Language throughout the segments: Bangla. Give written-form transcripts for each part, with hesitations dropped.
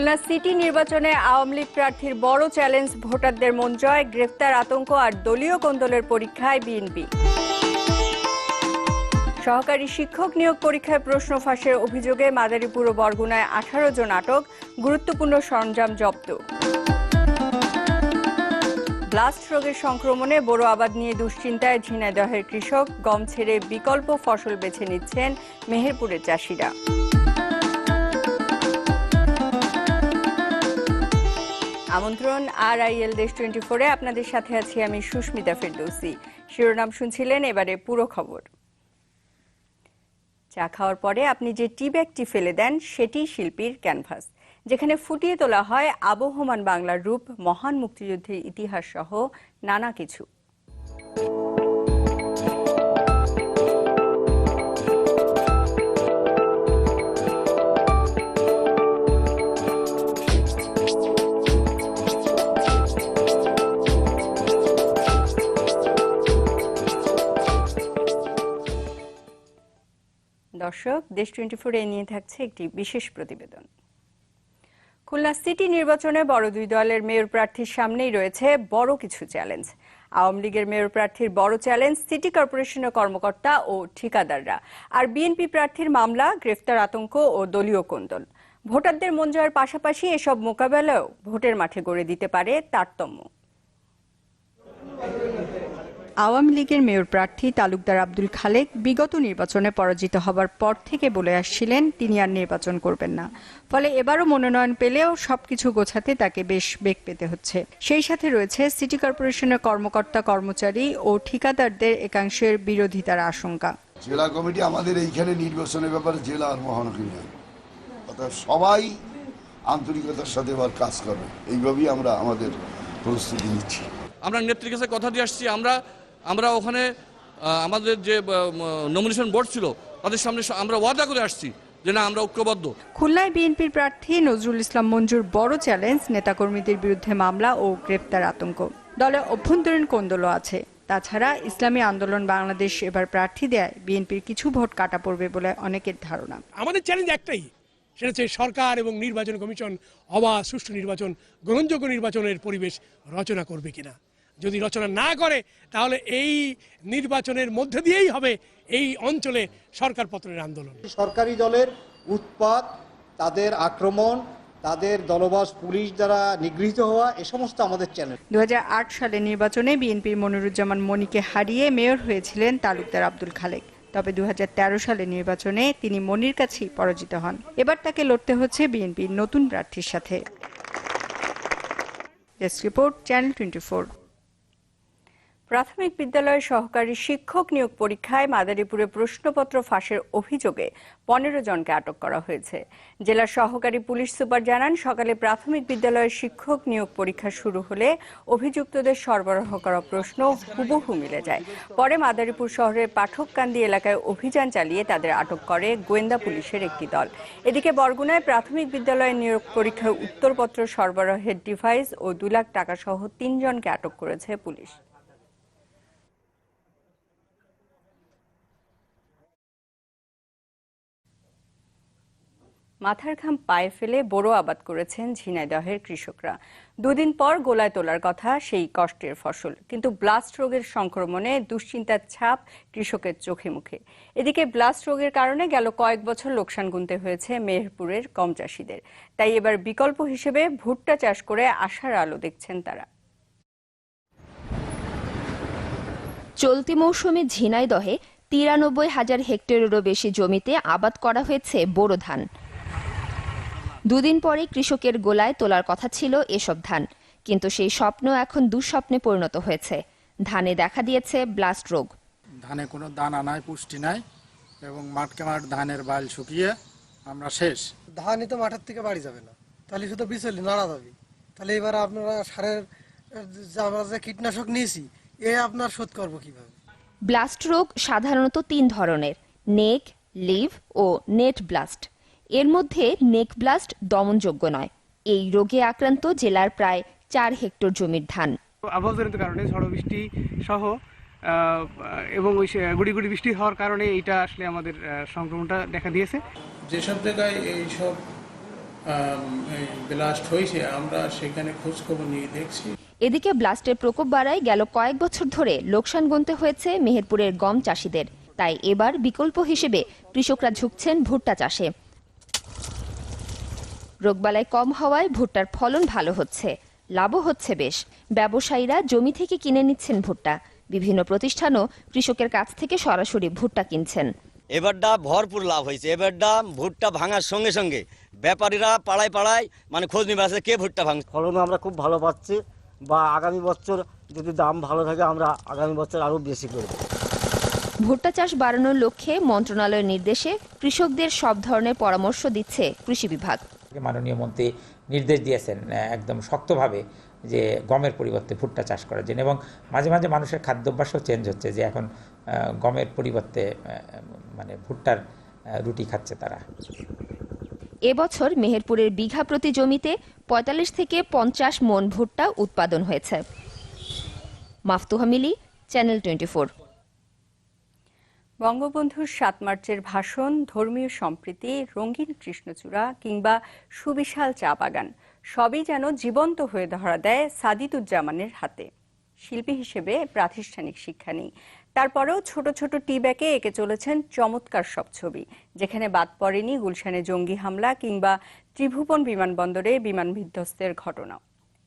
খুলনা সিটি নির্বাচনে আওয়ামী লীগ প্রার্থীর বড় চ্যালেঞ্জ ভোটারদের মন জয়, গ্রেফতার আতঙ্ক আর দলীয় কোন্দলের পরীক্ষায় বিএনপি। সহকারী শিক্ষক নিয়োগ পরীক্ষায় প্রশ্ন ফাঁসের অভিযোগে মাদারীপুর ও বরগুনায় 18 জন আটক, গুরুত্বপূর্ণ সরঞ্জাম জব্দ। ব্লাস্ট রোগের সংক্রমণে বোরো আবাদ নিয়ে দুশ্চিন্তায় ঝিনাইদহের কৃষক, গম ছেড়ে বিকল্প ফসল বেছে নিচ্ছেন মেহেরপুরের চাষিরা। আমন্ত্রণ RIL দেশ 24-এ, আপনাদের সাথে আছি আমি সুস্মিতা ফেরদৌসি। শিরোনাম শুনছিলেন, এবারে পুরো খবর। চা খাওয়ার পরে আপনি যে টি ব্যাগটি ফেলে দেন সেটি শিল্পীর ক্যানভাস, যেখানে ফুটিয়ে তোলা হয় আবহমান বাংলার রূপ, মহান মুক্তিযুদ্ধের ইতিহাস সহ নানা কিছু। দর্শক, দেশ 24-এ নিয়ে থাকছে একটি বিশেষ প্রতিবেদন। খুলনা সিটি নির্বাচনে বড় দুই দলের মেয়র প্রার্থীর সামনেই রয়েছে বড় কিছু চ্যালেঞ্জ। আওয়ামী লীগের মেয়র প্রার্থীর বড় চ্যালেঞ্জ সিটি কর্পোরেশনের কর্মকর্তা ও ঠিকাদাররা, আর বিএনপি প্রার্থীর মামলা, গ্রেফতার আতঙ্ক ও দলীয় কোন্দল। ভোটারদের মন জয়ের পাশাপাশি এসব মোকাবেলাও ভোটের মাঠে গড়ে দিতে পারে তারতম্য। আওয়ামী লীগের মেয়র প্রার্থী তালুকদার আব্দুল খালেক বিগত নির্বাচনে পরাজিত হবার পর থেকে বলে আসছিলেন তিনি আর নির্বাচন করবেন না। ফলে এবারও মনোনয়ন পেলেও সবকিছু গোছাতে তাকে বেশ বেগ পেতে হচ্ছে। সেই সাথে রয়েছে সিটি কর্পোরেশনের কর্মকর্তা কর্মচারী ও ঠিকাদারদের একাংশের বিরোধিতার আশঙ্কা। জেলা কমিটি আমাদের এইখানে নির্বাচনের ব্যাপারে জেলা আর মহানগরী নয়, অর্থাৎ সবাই আন্তরিকতার সাথে এবার কাজ করবে, এইভাবেই আমরা আমাদের প্রস্তুতি নিচ্ছি। আমরা নেত্রীর কাছে কথা দিয়ে আসছি, আমরা ওখানে আমাদের যে নমিনেশন বোর্ড ছিল তাদের সামনে আমরা ওয়াদা করে আসছি যে না, আমরা ঐক্যবদ্ধ। খুলনায় বিএনপির প্রার্থী নজরুল ইসলাম মঞ্জুর বড় চ্যালেঞ্জ নেতাকর্মীদের বিরুদ্ধে মামলা ও গ্রেফতার আতঙ্ক। দলে অভ্যন্তরীণ কোন্দলও আছে। তাছাড়া ইসলামী আন্দোলন বাংলাদেশ এবার প্রার্থী দেয় বিএনপির কিছু ভোট কাটা পড়বে বলে অনেকের ধারণা। আমাদের চ্যালেঞ্জ একটাই, সেটা হচ্ছে সরকার এবং নির্বাচন কমিশন অবাধ সুষ্ঠু নির্বাচন, গ্রহণযোগ্য নির্বাচনের পরিবেশ রচনা করবে কিনা। যদি রচনা না করে তাহলে এই নির্বাচনের মধ্যে দিয়েই হবে এই অঞ্চলে সরকার পতনের আন্দোলন। সরকারি দলের উৎপাত, তাদের আক্রমণ, তাদের দলবশ পুলিশ দ্বারা নিগৃহীত হওয়া, এ সমস্ত আমাদের চ্যালেঞ্জ। 2008 সালের নির্বাচনে বিএনপির মনিরুজ্জামান মনিকে হারিয়ে মেয়র হয়েছিলেন তালুকদার আব্দুল খালেক। তবে 2013 সালের নির্বাচনে তিনি মনির কাছেই পরাজিত হন। এবার তাকে লড়তে হচ্ছে বিএনপির নতুন প্রার্থীর সাথে। Desk report, channel 24। প্রাথমিক বিদ্যালয়ের সহকারী শিক্ষক নিয়োগ পরীক্ষায় মাদারীপুরে প্রশ্নপত্র ফাঁসের অভিযোগে 15 জনকে আটক করা হয়েছে। জেলার সহকারী পুলিশ সুপার জানান, সকালে প্রাথমিক বিদ্যালয়ের শিক্ষক নিয়োগ পরীক্ষা শুরু হলে অভিযুক্তদের সরবরাহ করা প্রশ্ন হুবহু মিলে যায়। পরে মাদারীপুর শহরের পাঠককান্দি এলাকায় অভিযান চালিয়ে তাদের আটক করে গোয়েন্দা পুলিশের একটি দল। এদিকে বরগুনায় প্রাথমিক বিদ্যালয়ের নিয়োগ পরীক্ষার উত্তরপত্র সরবরাহের ডিভাইস ও 2 লাখ টাকা সহ 3 জনকে আটক করেছে পুলিশ। মাথার ঘাম পায়ে ফেলে বোরো আবাদ করেছেন ঝিনাইদহের কৃষকরা। দুদিন পর গোলায় তোলার কথা সেই কষ্টের ফসল, কিন্তু ব্লাস্ট রোগের সংক্রমণে দুশ্চিন্তার ছাপ কৃষকের চোখে মুখে। এদিকে ব্লাস্ট রোগের কারণে গেল কয়েক বছর লোকসান গুনতে হয়েছে মেহেরপুরের গম চাষিদের। তাই এবার বিকল্প হিসেবে ভুট্টা চাষ করে আশার আলো দেখছেন তারা। চলতি মৌসুমে ঝিনাইদহে 93,000 হেক্টরেরও বেশি জমিতে আবাদ করা হয়েছে বোরো ধান। দুদিন পরে কৃষকের গোলায় তোলার কথা ছিল এসব ধান, কিন্তু সেই স্বপ্ন এখন দুঃস্বপ্নে পরিণত হয়েছে। ধানে দেখা দিয়েছে ব্লাস্ট রোগ। ধানে কোনো দানা নাই, পুষ্টি নাই, এবং মাঠকে মাঠ ধানের বাইল শুকিয়ে আমরা শেষ। ধানই তো মাঠের থেকে বাড়ি যাবে না, তাহলে শুধু বিচলি নাড়া যাবে। তাহলে এবার আপনারা সারের আমরা যে কীটনাশক নিয়েছি, এ আপনার শোধ করবো কিভাবে? ব্লাস্ট রোগ সাধারণত 3 ধরনের: নেক, লিভ ও নেট ব্লাস্ট। এর মধ্যে নেক ব্লাস্ট দমনযোগ্য নয়। এই রোগে আক্রান্ত জেলার প্রায় 4 হেক্টর জমির ধান। আবহাওয়াজনিত কারণে ঝড় বৃষ্টি সহ এবং ওই গুড়ি গুড়ি বৃষ্টি হওয়ার কারণে এইটা আসলে আমাদের সংক্রমণটা দেখা দিয়েছে। যেসব জায়গায় এইসব ব্লাস্ট হয়েছে, আমরা সেখানে খোঁজখবর নিয়ে দেখছি। এদিকে ব্লাস্টের প্রকোপ বাড়ায় গেল কয়েক বছর ধরে লোকসান গুনতে হয়েছে মেহেরপুরের গম চাষিদের। তাই এবার বিকল্প হিসেবে কৃষকরা ঝুঁকছেন ভুট্টা চাষে। রোগবালাই কম হওয়ায় ভুট্টার ফলন ভালো হচ্ছে, লাভও হচ্ছে বেশ। ব্যবসায়ীরা জমি থেকে কিনে নিচ্ছেন ভুট্টা। বিভিন্ন প্রতিষ্ঠানও কৃষকের কাছ থেকে সরাসরি ভুট্টা কিনছেন। এবারটা ভরপুর লাভ হয়েছে। এবারটা ভুট্টা ভাঙার সঙ্গে সঙ্গে ব্যাপারীরা পাড়ায় পাড়ায় মানে খোঁজ নিবে আসে কে ভুট্টা ভাঙছে। ফলনও আমরা খুব ভালো পাচ্ছি, বা আগামী বছর যদি দাম ভালো থাকে আমরা আগামী বছর আরও বেশি করব। ভুট্টা চাষ বাড়ানোর লক্ষ্যে মন্ত্রণালয়ের নির্দেশে কৃষকদের সব ধরনের পরামর্শ দিচ্ছে কৃষি বিভাগ। মাননীয় মন্ত্রী নির্দেশ দিয়েছেন একদম শক্তভাবে যে গমের পরিবর্তে ভুট্টা চাষ করার জন্য, এবং মাঝে মাঝে মানুষের খাদ্যাভ্যাসও চেঞ্জ হচ্ছে, যে এখন গমের পরিবর্তে মানে ভুট্টার রুটি খাচ্ছে তারা। এবছর মেহেরপুরের বিঘা প্রতি জমিতে ৪৫ থেকে ৫০ মণ ভুট্টা উৎপাদন হয়েছে। মাফতুহা মিলি, চ্যানেল 24। বঙ্গবন্ধুর ৭ মার্চের ভাষণ, ধর্মীয় সম্প্রীতি, রঙিন কৃষ্ণচূড়া কিংবা সুবিশাল চা বাগান সবই যেন জীবন্ত হয়ে ধরা দেয় সাদিতুজ্জামানের হাতে। শিল্পী হিসেবে প্রাতিষ্ঠানিক শিক্ষা নেই, তারপরেও ছোট ছোট টি ব্যাগে এঁকে চলেছেন চমৎকার সব ছবি, যেখানে বাদ পড়েনি গুলশানে জঙ্গি হামলা কিংবা ত্রিভুবন বিমানবন্দরে বিমান বিধ্বস্তের ঘটনা।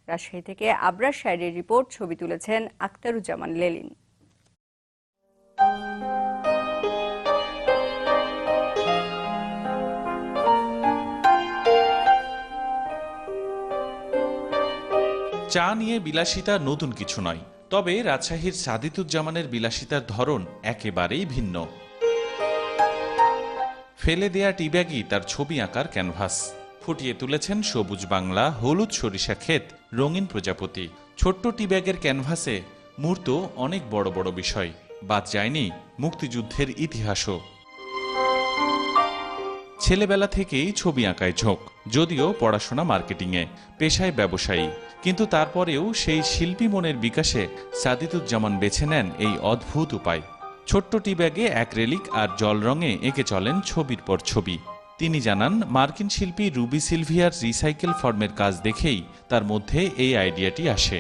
রাজশাহী থেকে আবরার শায়রের রিপোর্ট, ছবি তুলেছেন আখতারুজ্জামান লেলিন। চা নিয়ে বিলাসিতা নতুন কিছু নয়, তবে রাজশাহীর সাদিতুজ্জামানের বিলাসিতার ধরন একেবারেই ভিন্ন। ফেলে দেয়া টিব্যাগই তার ছবি আঁকার ক্যানভাস। ফুটিয়ে তুলেছেন সবুজ বাংলা, হলুদ সরিষা ক্ষেত, রঙিন প্রজাপতি। ছোট্ট টিব্যাগের ক্যানভাসে মূর্ত অনেক বড় বড় বিষয়, বাদ যায়নি মুক্তিযুদ্ধের ইতিহাসও। ছেলেবেলা থেকেই ছবি আঁকায় ঝোঁক, যদিও পড়াশোনা মার্কেটিংয়ে, পেশায় ব্যবসায়ী, কিন্তু তারপরেও সেই শিল্পী মনের বিকাশে সাদিতুজ্জামান বেছে নেন এই অদ্ভুত উপায়। ছোট্ট টি ব্যাগে অ্যাক্রেলিক আর জল রঙে এঁকে চলেন ছবির পর ছবি। তিনি জানান, মার্কিন শিল্পী রুবি সিলভিয়ার রিসাইকেল ফর্মের কাজ দেখেই তার মধ্যে এই আইডিয়াটি আসে।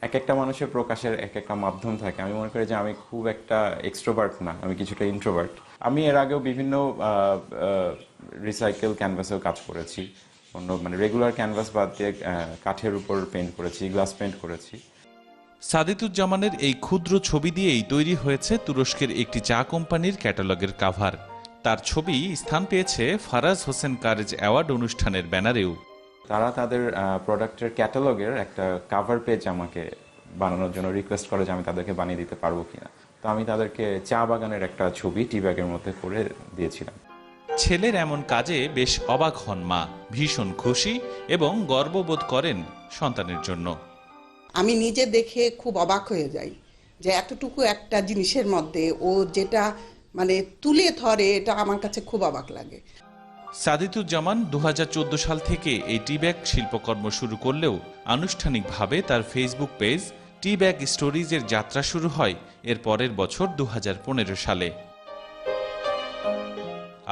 এক একটা মানুষের প্রকাশের এক একটা মাধ্যম থাকে। আমি মনে করি যে আমি খুব একটা এক্সট্রোভার্ট না, আমি কিছুটা ইন্ট্রোভার্ট। আমি এর আগেও বিভিন্ন রিসাইকেল ক্যানভাসেও কাজ করেছি, অন্য মানে রেগুলার ক্যানভাস বাদ দিয়ে কাঠের উপর পেইন্ট করেছি, গ্লাস পেইন্ট করেছি। সাদিতুজ্জামানের এই ক্ষুদ্র ছবি দিয়েই তৈরি হয়েছে তুরস্কের একটি চা কোম্পানির ক্যাটালগের কাভার। তার ছবি স্থান পেয়েছে ফারাজ হোসেন কারেজ অ্যাওয়ার্ড অনুষ্ঠানের ব্যানারেও। তারা তাদের প্রোডাক্টের ক্যাটালগের একটা কাভার পেজ আমাকে বানানোর জন্য রিকোয়েস্ট করে যে আমি তাদেরকে বানিয়ে দিতে পারবো কিনা। তো আমি তাদেরকে চা বাগানের একটা ছবি টি ব্যাগের মধ্যে করে দিয়েছিলাম। ছেলের এমন কাজে বেশ অবাক হন মা, ভীষণ খুশি এবং গর্ববোধ করেন সন্তানের জন্য। আমি নিজে দেখে খুব অবাক হয়ে যাই যে এতটুকু একটা জিনিসের মধ্যে ও যেটা মানে তুলে ধরে, এটা আমার কাছে খুব অবাক লাগে। সাদিতুজ্জামান ২০১৪ সাল থেকে এই টি ব্যাগ শিল্পকর্ম শুরু করলেও আনুষ্ঠানিকভাবে তার ফেসবুক পেজ টি ব্যাগ স্টোরিজের যাত্রা শুরু হয় এর পরের বছর ২০১৫ সালে।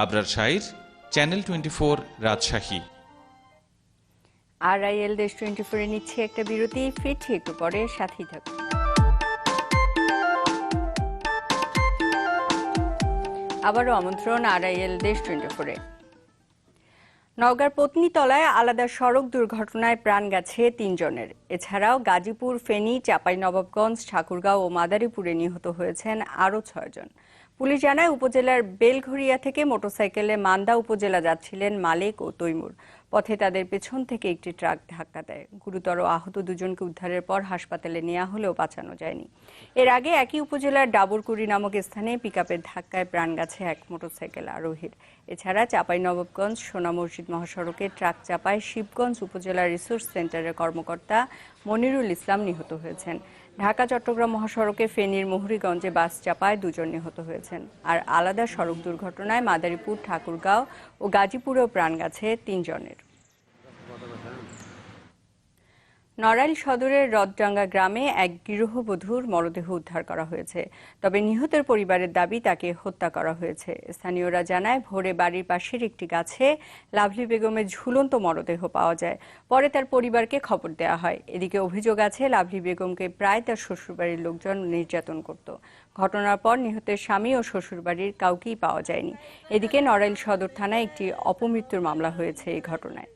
আবরার শাইর, চ্যানেল 24, রাজশাহী। RIL দেশ 24 নিচ্ছে একটা বিরতি, ফিরছি একটু পরে, সাথেই থাকুন। আবারও আমন্ত্রণ RIL দেশ 24-এ। নওগাঁর পত্নীতলায় আলাদা সড়ক দুর্ঘটনায় প্রাণ গেছে ৩ জনের। এছাড়াও গাজীপুর, ফেনী, চাঁপাইনবাবগঞ্জ, ঠাকুরগাঁও ও মাদারীপুরে নিহত হয়েছেন আরও ৬ জন। পুলিশ জানায়, উপজেলার বেলঘরিয়া থেকে মোটরসাইকেলে মান্দা উপজেলা যাচ্ছিলেন মালেক ও তৈমুর। পথে তাদের পেছন থেকে একটি ট্রাক ধাক্কা দেয়। গুরুতর আহত দুজনকে উদ্ধারের পর হাসপাতালে নেওয়া হলেও বাঁচানো যায়নি। এর আগে একই উপজেলার ডাবরকুড়ি নামক স্থানে পিকআপের ধাক্কায় প্রাণ গেছে এক মোটরসাইকেল আরোহীর। এছাড়া চাঁপাইনবাবগঞ্জ সোনা মসজিদ মহাসড়কে ট্রাক চাপায় শিবগঞ্জ উপজেলা রিসোর্স সেন্টারের কর্মকর্তা মনিরুল ইসলাম নিহত হয়েছেন। ঢাকা চট্টগ্রাম মহাসড়কে ফেনীর মুহুরীগঞ্জে বাস চাপায় 2 জন নিহত হয়েছেন। আর আলাদা সড়ক দুর্ঘটনায় মাদারীপুর, ঠাকুরগাঁও ও গাজীপুরেও প্রাণ গেছে 3 জনের। নড়াইল সদরের রথডাঙ্গা গ্রামে এক গৃহবধূর মরদেহ উদ্ধার করা হয়েছে। তবে নিহতের পরিবারের দাবি তাকে হত্যা করা হয়েছে। স্থানীয়রা জানায়, ভোরে বাড়ির পাশের একটি গাছে লাভলি বেগমের ঝুলন্ত মরদেহ পাওয়া যায়। পরে তার পরিবারকে খবর দেওয়া হয়। এদিকে অভিযোগ আছে, লাভলি বেগমকে প্রায় তার শ্বশুরবাড়ির লোকজন নির্যাতন করত। ঘটনার পর নিহতের স্বামী ও শ্বশুরবাড়ির কাউকেই পাওয়া যায়নি। এদিকে নড়াইল সদর থানায় একটি অপমৃত্যুর মামলা হয়েছে এই ঘটনায়।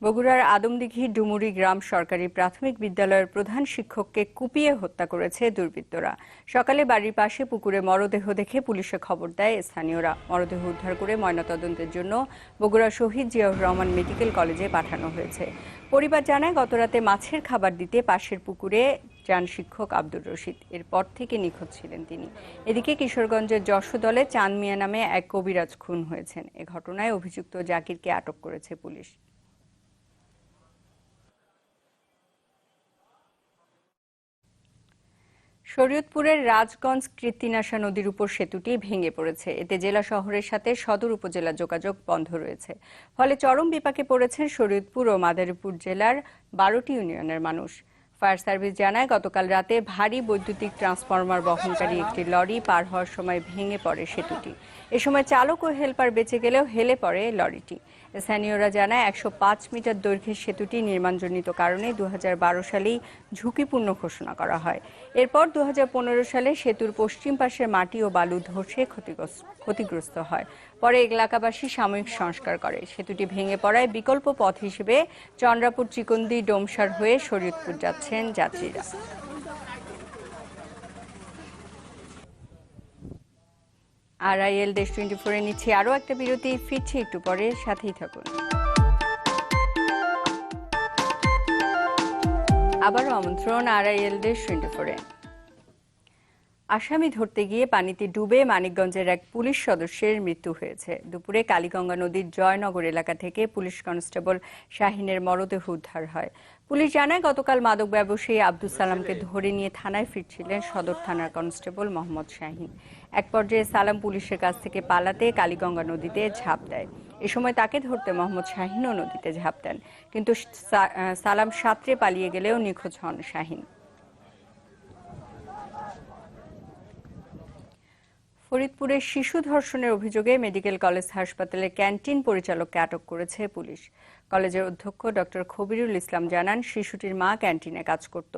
বগুড়ার আদমদিঘি ডুমুরি গ্রাম সরকারি প্রাথমিক বিদ্যালয়ের প্রধান শিক্ষককে কুপিয়ে হত্যা করেছে দুর্বৃত্তরা। সকালে বাড়ির পাশে পুকুরে মরদেহ দেখে পুলিশে খবর দেয় স্থানীয়রা। মরদেহ উদ্ধার করে ময়নাতদন্তের জন্য বগুড়া শহীদ জিয়াউর রহমান মেডিকেল কলেজে পাঠানো হয়েছে। পরিবার জানায়, গতরাতে মাছের খাবার দিতে পাশের পুকুরে যান শিক্ষক আব্দুর রশিদ। এরপর থেকে নিখোঁজ ছিলেন তিনি। এদিকে কিশোরগঞ্জের যশোদলে চাঁদ মিয়া নামে এক কবিরাজ খুন হয়েছেন। এ ঘটনায় অভিযুক্ত জাকিরকে আটক করেছে পুলিশ। শরীয়তপুরের রাজগঞ্জ কৃত্তিনাশা নদীর উপর সেতুটি ভেঙে পড়েছে। এতে জেলা শহরের সাথে সদর উপজেলা যোগাযোগ বন্ধ রয়েছে। ফলে চরম বিপাকে পড়েছেন শরীয়তপুর ও মাদারীপুর জেলার 12টি ইউনিয়নের মানুষ। ফায়ার সার্ভিস জানায়, গতকাল রাতে ভারী বৈদ্যুতিক ট্রান্সফরমার বহনকারী একটি লরি পার হওয়ার সময় ভেঙে পড়ে সেতুটি। এ সময় চালক ও হেলপার বেঁচে গেলেও হেলে পড়ে লরিটি। স্থানীয়রা জানায়, 105 মিটার দৈর্ঘ্যের সেতুটি নির্মাণজনিত কারণে 2012 সালেই ঝুঁকিপূর্ণ ঘোষণা করা হয়। এরপর 2015 সালে সেতুর পশ্চিম পাশের মাটি ও বালু ধসে ক্ষতিগ্রস্ত হয়। পরে এলাকাবাসী সাময়িক সংস্কার করে। সেতুটি ভেঙে পড়ায় বিকল্প পথ হিসেবে চন্দ্রাপুর, চিকন্দি, ডোমসার হয়ে শরীয়তপুর যাচ্ছেন যাত্রীরা। RIL দেশ 24-এ নিচ্ছি আরও একটা বিরতি। ফিরছি একটু পরে, সাথেই থাকুন। আবারও আমন্ত্রণ RIL দেশ 24-এ। আসামি ধরতে গিয়ে পানিতে ডুবে মানিকগঞ্জের এক পুলিশ সদস্যের মৃত্যু হয়েছে। দুপুরে কালীগঙ্গা নদীর জয়নগর এলাকা থেকে পুলিশ কনস্টেবল শাহিনের মরদেহ উদ্ধার হয়। পুলিশ জানায়, গতকাল মাদক ব্যবসায়ী আব্দুল সালামকে ধরে নিয়ে থানায় ফিরছিলেন সদর থানার কনস্টেবল মোহাম্মদ শাহিন। এক পর্যায়ে সালাম পুলিশের কাছ থেকে পালাতে কালীগঙ্গা নদীতে ঝাঁপ দেয়। এ সময় তাকে ধরতে মোহাম্মদ শাহিনও নদীতে ঝাঁপ দেন, কিন্তু সালাম সাঁতরে পালিয়ে গেলেও নিখোঁজ হন শাহিন। ফরিদপুরে শিশু ধর্ষণের অভিযোগে মেডিকেল কলেজ হাসপাতালের ক্যান্টিন পরিচালককে আটক করেছে পুলিশ। কলেজের অধ্যক্ষ ডক্টর খবিরুল ইসলাম জানান, শিশুটির মা ক্যান্টিনে কাজ করত।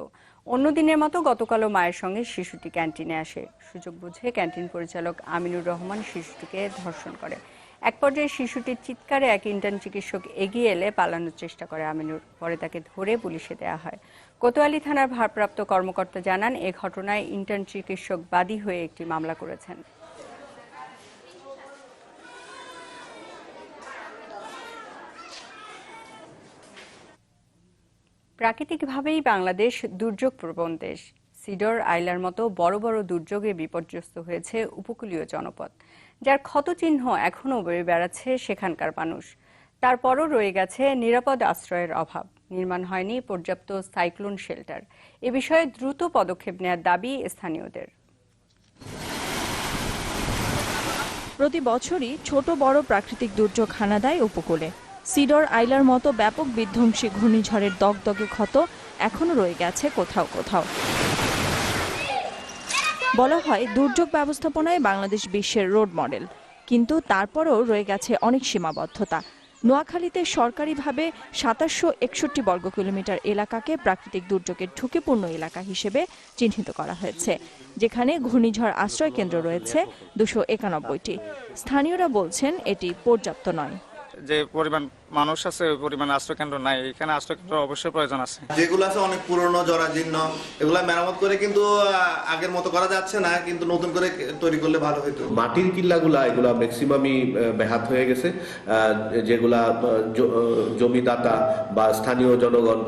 অন্য দিনের মতো গতকালও মায়ের সঙ্গে শিশুটি ক্যান্টিনে আসে। সুযোগ বুঝে ক্যান্টিন পরিচালক আমিনুর রহমান শিশুটিকে ধর্ষণ করে। এক পর্যায়ে শিশুটির চিৎকারে এক ইন্টার্ন চিকিৎসক এগিয়ে এলে পালানোর চেষ্টা করে আমিনুর। পরে তাকে ধরে পুলিশে দেওয়া হয়। কোতোয়ালি থানার ভারপ্রাপ্ত কর্মকর্তা জানান, এ ঘটনায় ইন্টার্ন চিকিৎসক বাদী হয়ে একটি মামলা করেছেন। প্রাকৃতিকভাবেই বাংলাদেশ দুর্যোগ প্রবণ দেশ। সিডর, আইলার মতো বড় বড় দুর্যোগে বিপর্যস্ত হয়েছে উপকূলীয় জনপদ, যার ক্ষতচিহ্ন এখনও বয়ে বেড়াচ্ছে সেখানকার মানুষ। তারপরও রয়ে গেছে নিরাপদ আশ্রয়ের অভাব। নির্মাণ হয়নি পর্যাপ্ত সাইক্লোন শেল্টার। এ বিষয়ে দ্রুত পদক্ষেপ নেওয়ার দাবি স্থানীয়দের। প্রতি বছরই ছোট বড় প্রাকৃতিক দুর্যোগ হানা দেয় উপকূলে। সিডর, আইলার মতো ব্যাপক বিধ্বংসী ঘূর্ণিঝড়ের দগদগে ক্ষত এখনো রয়ে গেছে কোথাও কোথাও। বলা হয়, দুর্যোগ ব্যবস্থাপনায় বাংলাদেশ বিশ্বের রোড মডেল, কিন্তু তারপরও রয়ে গেছে অনেক সীমাবদ্ধতা। নোয়াখালীতে সরকারিভাবে 2761 বর্গ কিলোমিটার এলাকাকে প্রাকৃতিক দুর্যোগের ঝুঁকিপূর্ণ এলাকা হিসেবে চিহ্নিত করা হয়েছে, যেখানে ঘূর্ণিঝড় আশ্রয় কেন্দ্র রয়েছে 291টি। স্থানীয়রা বলছেন, এটি পর্যাপ্ত নয়। যে পরিমাণ মানুষ আছে ওই পরিমাণ আশ্রয়কেন্দ্র নাই। এখানে আশ্রয়কেন্দ্র অবশ্যই প্রয়োজন আছে। যেগুলো আছে অনেক পুরনো, জরাজীর্ণ, এগুলা মেরামত করে কিন্তু আগের মতো করা যাচ্ছে না, কিন্তু নতুন করে তৈরি করলে ভালো হতো। মাটির কিল্লাগুলা এগুলা ম্যাক্সিমামই ব্যাহত হয়ে গেছে, যেগুলা জমিদাতা বা স্থানীয় জনগণ,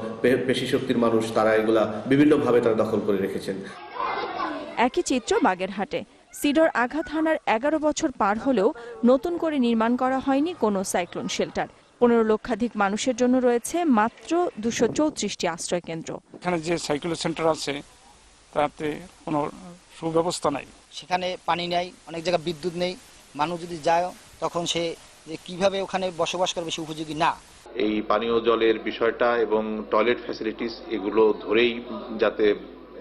পেশি শক্তির মানুষ, তারা এগুলা বিভিন্নভাবে তারা দখল করে রেখেছেন। একই চিত্র বাগেরহাটে। সিডর আঘাত হানার 11 বছর পার হলেও নতুন করে নির্মাণ করা হয়নি কোনো সাইক্লোন শেল্টার। 15 লক্ষাধিক মানুষের জন্য রয়েছে মাত্র 234টি আশ্রয় কেন্দ্র। এখানে যে সাইক্লোন সেন্টার আছে তাতে কোনো সুব্যবস্থা নাই। সেখানে পানি নেই, অনেক জায়গায় বিদ্যুৎ নেই। মানুষ যদি যায় তখন সে যে কিভাবে ওখানে বসবাস করা বেশি উপযোগী না। এই পানীয় জলের বিষয়টা এবং টয়লেট ফ্যাসিলিটিস এগুলো ধরেই যাতে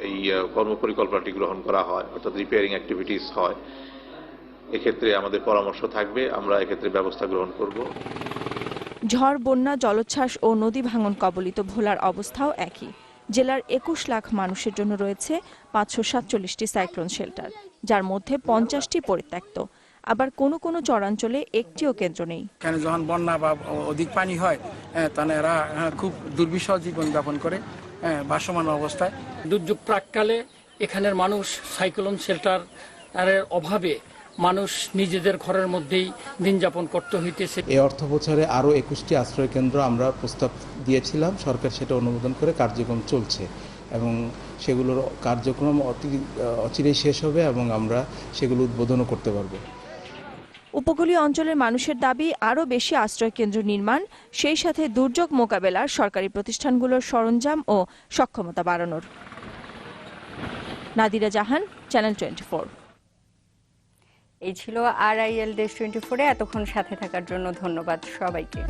এই কর্মপরিকল্পনাটি গ্রহণ করা হয়, অর্থাৎ রিপেয়ারিং অ্যাক্টিভিটিস হয়, এক্ষেত্রে আমাদের পরামর্শ থাকবে, আমরা এক্ষেত্রে ব্যবস্থা গ্রহণ করব। ঝড়, বন্যা, জলোচ্ছ্বাস ও নদী ভাঙন কবলিত ভোলার অবস্থাও একই। জেলার 21 লাখ মানুষের জন্য রয়েছে 547টি সাইক্লোন শেল্টার, যার মধ্যে 50টি পরিত্যক্ত। আবার কোনো চরাঞ্চলে একটিও কেন্দ্র নেই। এখানে যখন বন্যা বা অধিক পানি হয় তখন এরা খুব দুর্বিষহ জীবনযাপন করে ভাসমান অবস্থায়। দুর্যোগ প্রাককালে এখানের মানুষ সাইক্লোন শেল্টারের অভাবে মানুষ নিজেদের ঘরের মধ্যেই দিন যাপন করতে হইতেছে। এই অর্থ বছরে আরও 21টি আশ্রয় কেন্দ্র আমরা প্রস্তাব দিয়েছিলাম, সরকার সেটা অনুমোদন করে কার্যক্রম চলছে এবং সেগুলোর কার্যক্রম অচিরেই শেষ হবে এবং আমরা সেগুলো উদ্বোধনও করতে পারবো। উপকূলীয় অঞ্চলের মানুষের দাবি আরও বেশি আশ্রয় কেন্দ্র নির্মাণ, সেই সাথে দুর্যোগ মোকাবেলার সরকারি প্রতিষ্ঠানগুলোর সরঞ্জাম ও সক্ষমতা বাড়ানোর। নাদিরা জাহান, চ্যানেল 24। এই ছিল RIL Desh 24-এ। এতক্ষণ সাথে থাকার জন্য ধন্যবাদ সবাইকে।